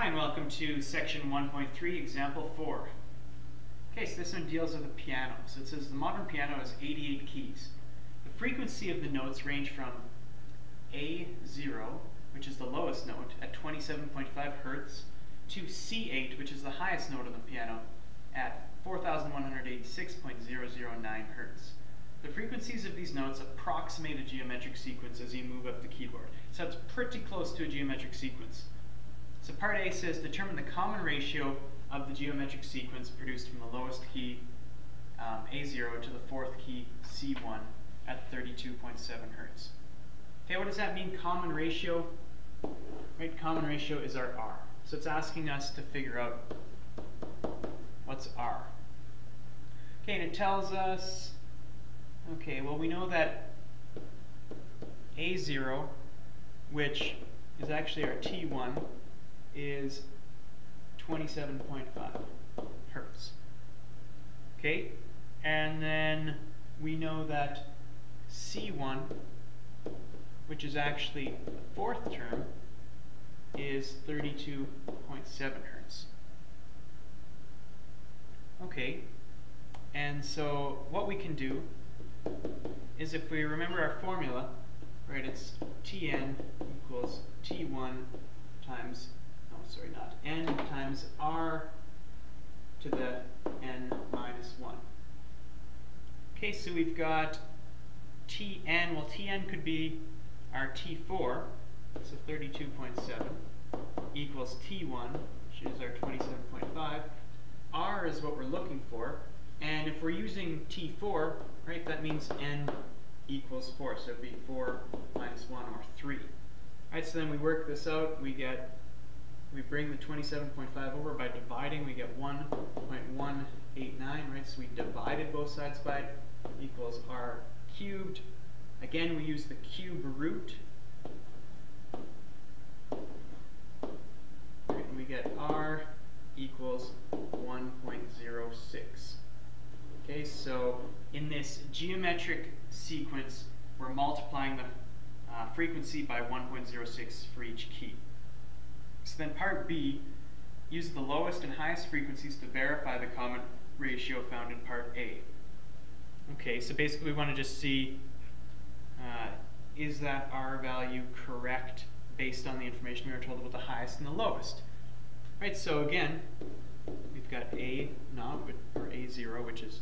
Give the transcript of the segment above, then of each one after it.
Hi, and welcome to section 1.3, example 4. Okay, so this one deals with a piano. So it says the modern piano has 88 keys. The frequency of the notes range from A0, which is the lowest note, at 27.5 Hertz, to C8, which is the highest note on the piano, at 4,186.009 Hertz. The frequencies of these notes approximate a geometric sequence as you move up the keyboard. So it's pretty close to a geometric sequence. So part A says determine the common ratio of the geometric sequence produced from the lowest key, A0, to the fourth key, C1, at 32.7 Hertz. Okay, what does that mean, common ratio? Right, common ratio is our R. So it's asking us to figure out what's R. Okay, and it tells us, okay, well we know that A0, which is actually our T1, is 27.5 Hertz. Okay, and then we know that C1, which is actually the fourth term, is 32.7 Hertz. Okay, and so what we can do is, if we remember our formula, right, it's Tn equals T1 times, n times R to the n minus 1. Okay, so we've got Tn, well Tn could be our T4, so 32.7, equals T1, which is our 27.5. R is what we're looking for, and if we're using T4, right, that means n equals 4, so it'd be 4 minus 1, or 3. Right, so then we work this out, we bring the 27.5 over by dividing, we get 1.189, right, so we divided both sides by it, equals R cubed. Again, we use the cube root, right, and we get R equals 1.06. Okay, so in this geometric sequence, we're multiplying the frequency by 1.06 for each key. So then part B, use the lowest and highest frequencies to verify the common ratio found in part A. Okay, so basically we want to just see, is that R value correct based on the information we were told about the highest and the lowest? Right, so again, we've got A0, or A0, which is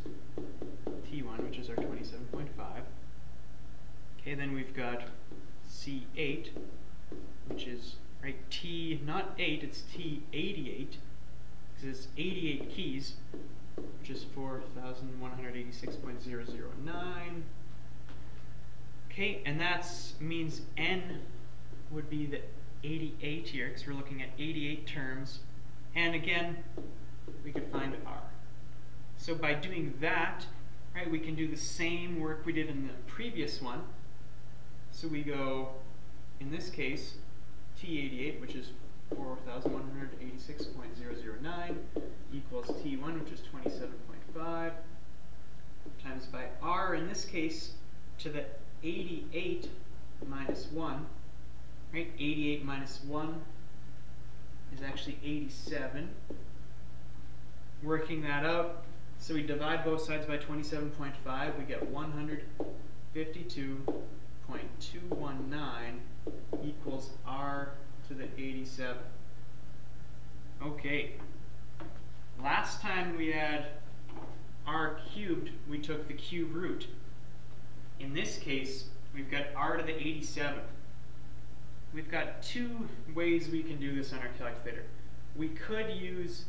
T1, which is our 27.5. Okay, then we've got C8, which is, right, T, not 8, it's T88, because it's 88 keys, which is 4,186.009. Okay, and that means N would be the 88 here, because we're looking at 88 terms, and again, we could find R. So by doing that, right, we can do the same work we did in the previous one. So we go, in this case, T88, which is 4,186.009, equals T1, which is 27.5, times by R, in this case, to the 88 minus 1, right? 88 minus 1 is actually 87. Working that out, so we divide both sides by 27.5, we get 152.219 equals R to the 87. Okay, last time we had R cubed, we took the cube root. In this case, we've got R to the 87. We've got two ways we can do this on our calculator. We could use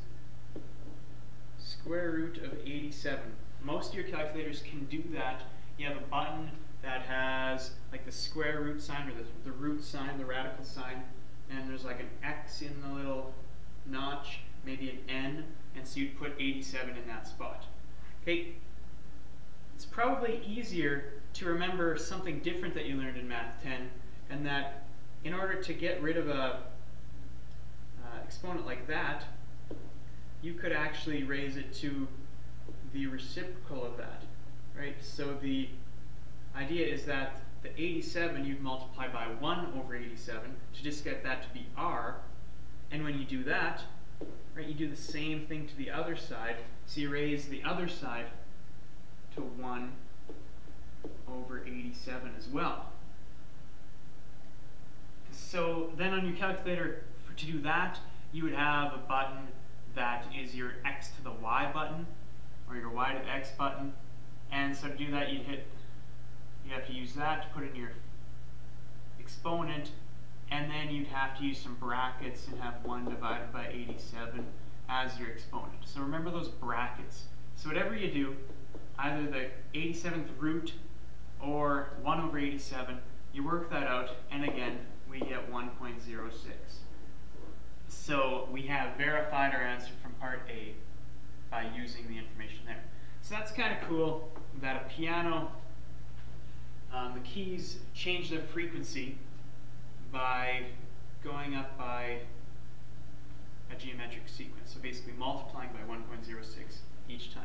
square root of 87. Most of your calculators can do that. You have a button that has like the square root sign, or the root sign, the radical sign, and there's like an X in the little notch, maybe an N, and so you'd put 87 in that spot. Okay, it's probably easier to remember something different that you learned in Math 10, and that in order to get rid of a exponent like that, you could actually raise it to the reciprocal of that, right? So the idea is that the 87 you'd multiply by 1 over 87 to just get that to be R, and when you do that, right, you do the same thing to the other side. So you raise the other side to 1 over 87 as well. So then on your calculator, to do that, you would have a button that is your x to the y button, or your y to the x button. And so to do that, you have to use that to put in your exponent, and then you'd have to use some brackets and have 1 divided by 87 as your exponent. So remember those brackets. So whatever you do, either the 87th root or 1 over 87, you work that out, and again, we get 1.06. So we have verified our answer from part A by using the information there. So that's kind of cool that a piano, the keys change their frequency by going up by a geometric sequence. So basically multiplying by 1.06 each time.